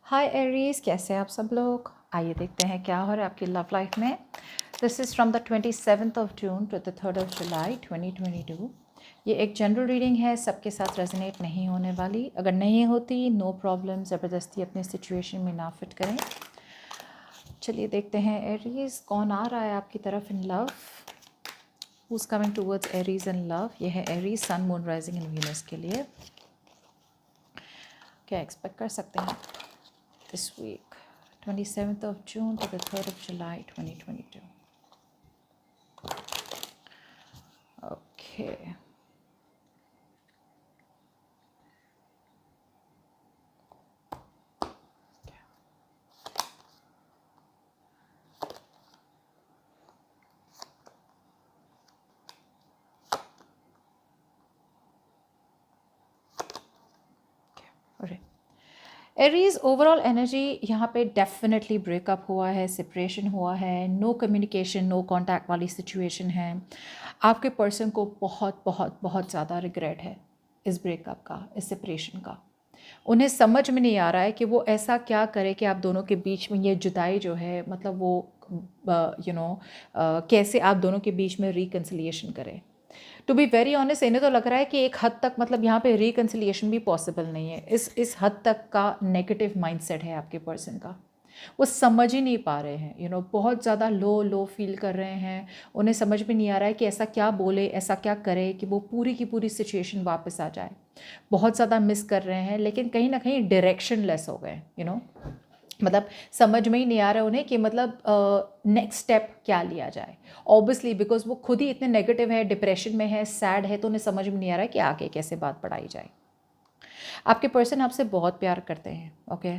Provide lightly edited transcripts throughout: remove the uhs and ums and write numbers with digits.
हाय Aries, कैसे हैं आप सब लोग। आइए देखते हैं क्या हो रहा है आपकी लव लाइफ में। This is from the 27th of June to the 3rd of July 2022। ये एक जनरल रीडिंग है, सबके साथ रेजोनेट नहीं होने वाली। अगर नहीं होती नो प्रॉब्लम, ज़बरदस्ती अपनी सिचुएशन में ना फिट करें। चलिए देखते हैं एरीज कौन आ रहा है आपकी तरफ in love. Who is coming towards Aries in love. ये है Aries sun moon rising in Venus के लिए। क्या एक्सपेक्ट कर सकते हैं this week, 27th of June to the 3rd of July 2022. Okay. Aries overall energy यहाँ पे डेफिनेटली ब्रेकअप हुआ है, सेपरेशन हुआ है, नो कम्युनिकेशन नो कांटेक्ट वाली सिचुएशन है। आपके पर्सन को बहुत बहुत बहुत ज़्यादा रिग्रेट है इस ब्रेकअप का, इस सेपरेशन का। उन्हें समझ में नहीं आ रहा है कि वो ऐसा क्या करे कि आप दोनों के बीच में ये जुदाई जो है, मतलब वो कैसे आप दोनों के बीच में रिकन्सिलिएशन करें। टू बी वेरी ऑनेस्ट, इन्हें तो लग रहा है कि एक हद तक मतलब यहाँ पे रिकन्सिलिएशन भी पॉसिबल नहीं है। इस हद तक का नेगेटिव माइंडसेट है आपके पर्सन का। वो समझ ही नहीं पा रहे हैं, बहुत ज़्यादा लो फील कर रहे हैं। उन्हें समझ में नहीं आ रहा है कि ऐसा क्या बोले, ऐसा क्या करे कि वो पूरी की पूरी सिचुएशन वापस आ जाए। बहुत ज़्यादा मिस कर रहे हैं, लेकिन कहीं ना कहीं डायरेक्शन लेस हो गए। मतलब समझ में ही नहीं आ रहा उन्हें कि मतलब नेक्स्ट स्टेप क्या लिया जाए। ऑब्वियसली बिकॉज वो खुद ही इतने नेगेटिव है, डिप्रेशन में है, सैड है, तो उन्हें समझ में नहीं आ रहा है कि आगे कैसे बात बढ़ाई जाए। आपके पर्सन आपसे बहुत प्यार करते हैं। ओके,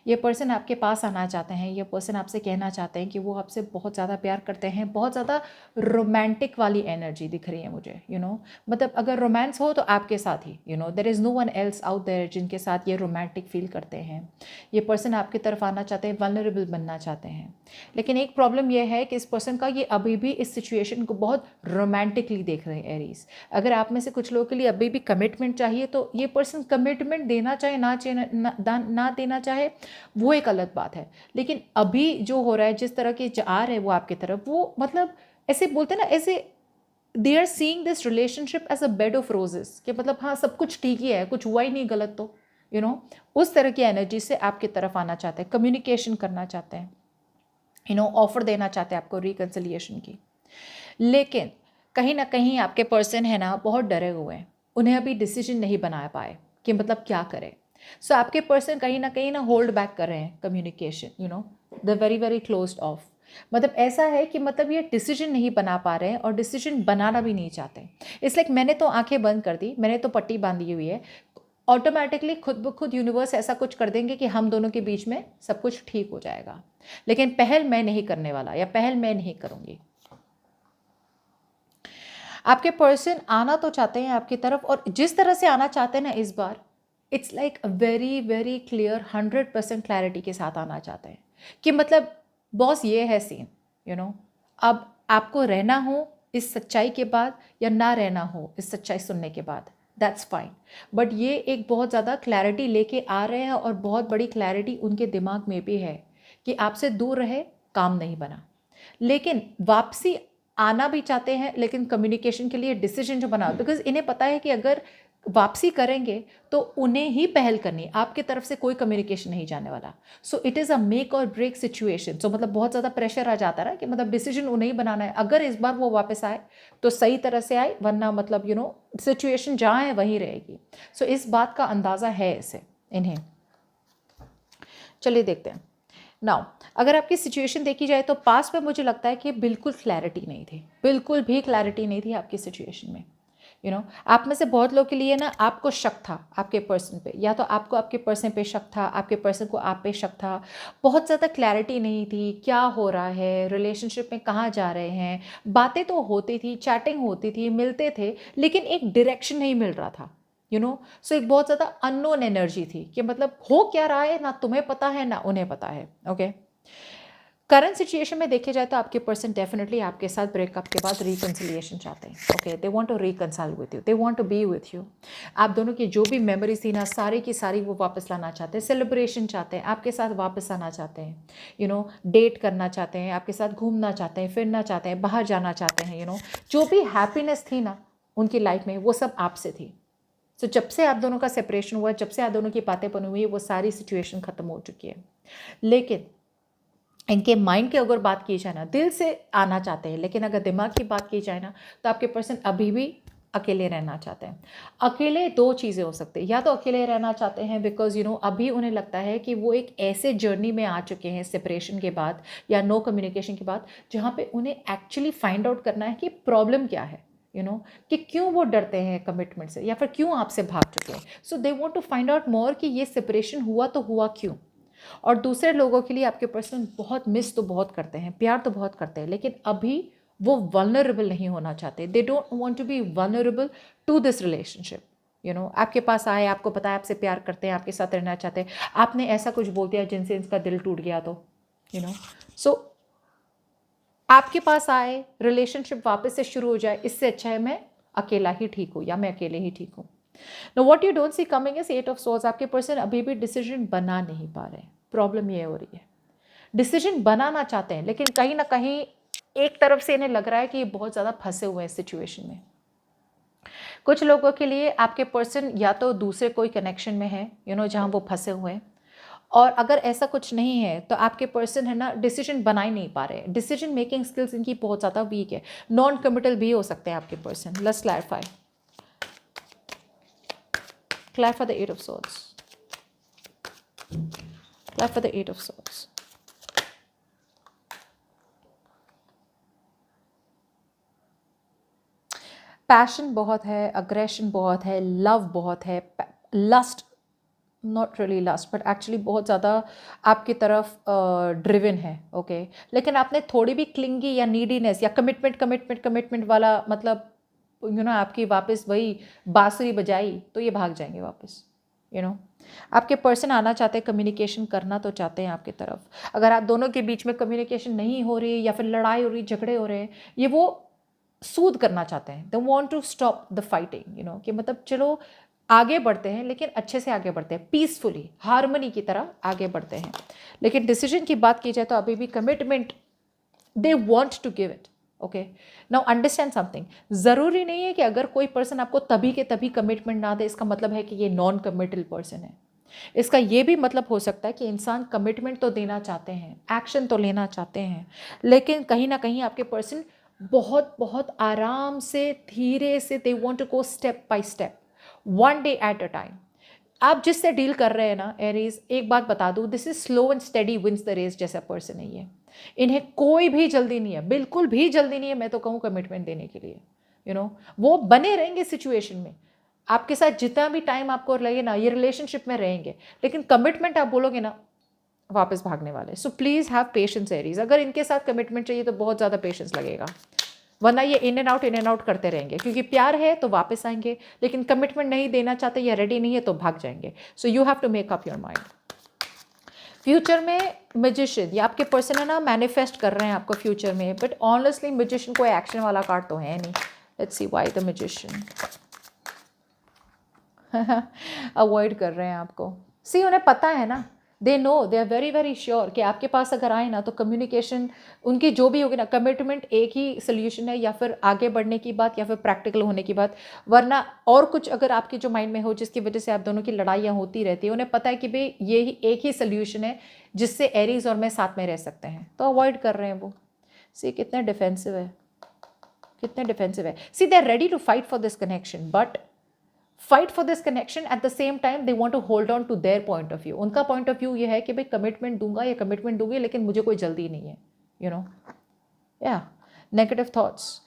ये पर्सन आपके पास आना चाहते हैं। ये पर्सन आपसे कहना चाहते हैं कि वो आपसे बहुत ज़्यादा प्यार करते हैं। बहुत ज़्यादा रोमांटिक वाली एनर्जी दिख रही है मुझे। मतलब अगर रोमांस हो तो आपके साथ ही, there is no one else out there जिनके साथ ये रोमांटिक फील करते हैं। ये पर्सन आपकी तरफ आना चाहते हैं, वल्नरेबल बनना चाहते हैं। लेकिन एक प्रॉब्लम यह है कि इस पर्सन का ये अभी भी इस सिचुएशन को बहुत रोमांटिकली देख रहे हैं एरीज। अगर आप में से कुछ लोगों के लिए अभी भी कमिटमेंट चाहिए तो ये पर्सन कमिटमेंट देना चाहे ना देना चाहे वो एक अलग बात है। लेकिन अभी जो हो रहा है, जिस तरह के आ रहे हैं वो आपकी तरफ, वो मतलब ऐसे बोलते हैं ना, ऐसे they are seeing this relationship as a bed of roses, कि मतलब हाँ सब कुछ ठीक ही है, कुछ हुआ ही नहीं गलत, तो उस तरह की एनर्जी से आपकी तरफ आना चाहते हैं, कम्युनिकेशन करना चाहते हैं, ऑफर देना चाहते हैं आपको रिकन्सिलिएशन की। लेकिन कहीं ना कहीं आपके पर्सन है ना, बहुत डरे हुए हैं। उन्हें अभी डिसीजन नहीं बना पाए कि मतलब क्या करें। सो आपके पर्सन कहीं ना होल्ड बैक कर रहे हैं communication, the very very closed of. मतलब ऐसा है कि मतलब ये डिसीजन नहीं बना पा रहे हैं और डिसीजन बनाना भी नहीं चाहते। इट्स लाइक मैंने तो आंखें बंद कर दी, मैंने तो पट्टी बांधी हुई है, ऑटोमेटिकली खुद ब खुद यूनिवर्स ऐसा कुछ कर देंगे कि हम दोनों के बीच में सब कुछ ठीक हो जाएगा। लेकिन पहल मैं नहीं करने वाला, या पहल मैं नहीं करूँगी। आपके पर्सन आना तो चाहते हैं आपकी तरफ, और जिस तरह से आना चाहते हैं ना इस बार, it's like very very clear, 100% clarity के साथ आना चाहते हैं कि मतलब बॉस ये है सीन, अब आपको रहना हो इस सच्चाई के बाद या ना रहना हो इस सच्चाई सुनने के बाद, दैट्स फाइन। बट ये एक बहुत ज़्यादा क्लैरिटी लेके आ रहे हैं, और बहुत बड़ी क्लैरिटी उनके दिमाग में भी है कि आपसे दूर रहे, काम नहीं बना। लेकिन वापसी आना भी चाहते हैं, लेकिन कम्युनिकेशन के लिए डिसीजन जो बना, बिकॉज इन्हें पता है कि अगर वापसी करेंगे तो उन्हें ही पहल करनी, आपकी तरफ से कोई कम्युनिकेशन नहीं जाने वाला। So it is a make और ब्रेक सिचुएशन। सो मतलब बहुत ज़्यादा प्रेशर आ जाता है कि मतलब डिसीजन उन्हें ही बनाना है। अगर इस बार वो वापस आए तो सही तरह से आए, वरना मतलब सिचुएशन जहाँ है वहीं रहेगी। सो इस बात का अंदाज़ा है इसे, इन्हें। चलिए देखते हैं नाउ। अगर आपकी सिचुएशन देखी जाए तो पास्ट में मुझे लगता है कि बिल्कुल क्लैरिटी नहीं थी, बिल्कुल भी क्लैरिटी नहीं थी आपकी सिचुएशन में। आप में से बहुत लोग के लिए ना, आपको शक था आपके पर्सन पे, या तो आपको आपके पर्सन पे शक था, आपके पर्सन को आप पे शक था। बहुत ज़्यादा क्लैरिटी नहीं थी, क्या हो रहा है रिलेशनशिप में, कहाँ जा रहे हैं। बातें तो होती थी, चैटिंग होती थी, मिलते थे, लेकिन एक डायरेक्शन नहीं मिल रहा था। सो एक बहुत ज़्यादा अननोन एनर्जी थी कि मतलब हो क्या रहा है, ना तुम्हें पता है ना उन्हें पता है। ओके, करंट सिचुएशन में देखे जाए तो आपके पर्सन डेफिनेटली आपके साथ ब्रेकअप के बाद रिकन्सिलिएशन चाहते हैं. Okay, they want to reconcile with you, they want to be with you. आप दोनों की जो भी मेमोरीज थी ना, सारी की सारी वो वापस लाना चाहते हैं. सेलिब्रेशन चाहते हैं, आपके साथ वापस आना चाहते हैं. डेट करना चाहते हैं, आपके साथ घूमना चाहते हैं, फिरना चाहते हैं, बाहर जाना चाहते हैं. जो भी हैप्पीनेस थी ना उनकी लाइफ में, वो सब आपसे थी. सो जब से आप दोनों का सेपरेशन हुआ, जब से आप दोनों की बातें बनी हुई है, वो सारी सिचुएशन ख़त्म हो चुकी है. लेकिन इनके माइंड की अगर बात की जाए ना, दिल से आना चाहते हैं, लेकिन अगर दिमाग की बात की जाए ना, तो आपके पर्सन अभी भी अकेले रहना चाहते हैं. अकेले दो चीज़ें हो सकती हैं. या तो अकेले रहना चाहते हैं बिकॉज अभी उन्हें लगता है कि वो एक ऐसे जर्नी में आ चुके हैं सेपरेशन के बाद या नो कम्युनिकेशन के बाद, जहाँ पे उन्हें एक्चुअली फाइंड आउट करना है कि प्रॉब्लम क्या है. कि क्यों वो डरते हैं कमिटमेंट से, या फिर क्यों आपसे भाग चुके हैं. So they want to find out more कि ये सेपरेशन हुआ तो हुआ क्यों. और दूसरे लोगों के लिए आपके पर्सन बहुत मिस तो बहुत करते हैं, प्यार तो बहुत करते हैं, लेकिन अभी वो वल्नरेबल नहीं होना चाहते. They don't want to be vulnerable to this relationship. आपके पास आए, आपको पता है आपसे प्यार करते हैं, आपके साथ रहना चाहते हैं, आपने ऐसा कुछ बोल दिया जिनसे इसका दिल टूट गया, तो सो आपके पास आए, रिलेशनशिप वापस से शुरू हो जाए, इससे अच्छा है मैं अकेला ही ठीक हूँ या मैं अकेले ही ठीक हूँ. Know what you don't see coming is 8 of swords. आपके पर्सन अभी भी डिसीजन बना नहीं पा रहे हैं. प्रॉब्लम ये हो रही है, डिसीजन बनाना चाहते हैं, लेकिन कहीं ना कहीं एक तरफ से इन्हें लग रहा है कि ये बहुत ज़्यादा फंसे हुए हैं इस सिचुएशन में. कुछ लोगों के लिए आपके पर्सन या तो दूसरे कोई कनेक्शन में है, जहाँ वो फंसे हुए हैं. और अगर ऐसा कुछ नहीं है तो आपके पर्सन है ना, डिसीजन बना ही नहीं पा रहे. डिसीजन मेकिंग स्किल्स इनकी बहुत ज़्यादा वीक है. नॉन कमिटल भी हो सकते हैं आपके person. Let's clarify. Clap for the 8 of swords. Clap for the 8 of swords. Passion बहुत है, अग्रेशन बहुत है, लव बहुत है, lust, not really lust but actually बहुत ज़्यादा आपकी तरफ ड्रिवन है. ओके, लेकिन आपने थोड़ी भी क्लिंगी या नीडीनेस या कमिटमेंट वाला मतलब आपकी वापस वही बांसुरी बजाई तो ये भाग जाएंगे वापस. आपके पर्सन आना चाहते हैं, कम्युनिकेशन करना तो चाहते हैं आपकी तरफ. अगर आप दोनों के बीच में कम्युनिकेशन नहीं हो रही या फिर लड़ाई हो रही, झगड़े हो रहे हैं, ये वो सूद करना चाहते हैं. They want to stop the fighting. कि मतलब चलो आगे बढ़ते हैं, लेकिन अच्छे से आगे बढ़ते हैं, पीसफुली, हारमोनी की तरह आगे बढ़ते हैं. लेकिन डिसीजन की बात की जाए तो अभी भी commitment they want to give it. Okay, now understand something. ज़रूरी नहीं है कि अगर कोई पर्सन आपको तभी के तभी कमिटमेंट ना दे, इसका मतलब है कि ये नॉन कमिटल पर्सन है. इसका ये भी मतलब हो सकता है कि इंसान कमिटमेंट तो देना चाहते हैं, एक्शन तो लेना चाहते हैं, लेकिन कहीं ना कहीं आपके पर्सन बहुत बहुत आराम से, धीरे से, they want to go step by step, one day at a time. आप जिससे डील कर रहे हैं ना एरीज, एक बात बता दूं, this is slow and steady wins the race जैसा पर्सन है ये. इन्हें कोई भी जल्दी नहीं है, बिल्कुल भी जल्दी नहीं है मैं तो कहूँ कमिटमेंट देने के लिए. वो बने रहेंगे सिचुएशन में, आपके साथ जितना भी टाइम आपको लगे ना, ये रिलेशनशिप में रहेंगे, लेकिन कमिटमेंट आप बोलोगे ना, वापस भागने वाले. So please have patience Aries. अगर इनके साथ कमिटमेंट चाहिए तो बहुत ज़्यादा पेशेंस लगेगा, वरना ये इन एंड आउट करते रहेंगे. क्योंकि प्यार है तो वापस आएंगे, लेकिन कमिटमेंट नहीं देना चाहते या रेडी नहीं है तो भाग जाएंगे. So you have to make up your mind. Future में मैजिशियन, या आपके पर्सन है ना, मैनिफेस्ट कर रहे हैं आपको फ्यूचर में, बट ऑनेस्टली मैजिशियन कोई एक्शन वाला कार्ड तो है नहीं. Let's see why the magician. Avoid कर रहे हैं आपको. सी उन्हें पता है ना, they know, they are very very sure कि आपके पास अगर आए ना तो कम्युनिकेशन उनकी जो भी होगी ना, कमिटमेंट एक ही सोल्यूशन है, या फिर आगे बढ़ने की बात या फिर प्रैक्टिकल होने की बात. वरना और कुछ अगर आपके जो माइंड में हो जिसकी वजह से आप दोनों की लड़ाइयाँ होती रहती है, उन्हें पता है कि भाई ये ही एक ही सोल्यूशन है जिससे एरीज और मैं साथ में रह सकते हैं, तो अवॉइड कर रहे हैं वो. सी कितने डिफेंसिव है, कितने डिफेंसिव है. See they are ready to fight for this connection, but fight for this connection at the same time they want to hold on to their point of view. उनका point of view ये है कि भाई commitment दूंगा या commitment दूंगी, लेकिन मुझे कोई जल्दी नहीं है. या नेगेटिव थॉट्स.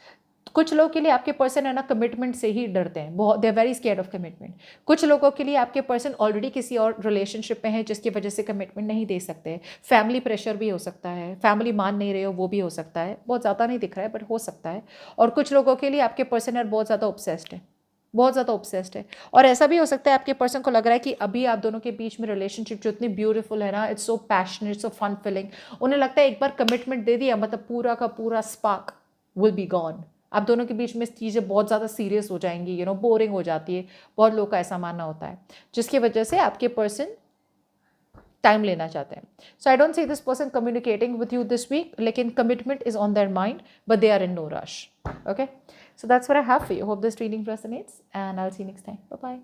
कुछ लोगों के लिए आपके पर्सन है ना, कमिटमेंट से ही डरते हैं बहुत, they are very scared of commitment. कुछ लोगों के लिए आपके पर्सन ऑलरेडी किसी और रिलेशनशिप में है जिसकी वजह से कमिटमेंट नहीं दे सकते. फैमिली प्रेशर भी हो सकता है, फैमिली मान नहीं रहे हो वो भी हो सकता है. बहुत ज़्यादा नहीं दिख रहा है बट हो सकता है. और कुछ लोगों के लिए आपके पर्सन है बहुत ज़्यादा ऑब्सेस्ड है. बहुत ज़्यादा ऑब्सेस्ड है। और ऐसा भी हो सकता है आपके पर्सन को लग रहा है कि अभी आप दोनों के बीच में रिलेशनशिप जो इतनी ब्यूटीफुल है ना, it's so passionate, so fun filling, उन्हें लगता है एक बार कमिटमेंट दे दिया मतलब पूरा का पूरा स्पार्क विल बी गॉन। आप दोनों के बीच में चीज़ें बहुत ज़्यादा सीरियस हो जाएंगी, बोरिंग हो जाती है। बहुत लोग का ऐसा मानना होता है, जिसकी वजह से आपके पर्सन टाइम लेना चाहते हैं। So I don't see this person communicating with you this week, लेकिन commitment is on their mind, but they are in no rush. Okay, so that's what I have for you. Hope this reading resonates, and I'll see you next time. Bye bye.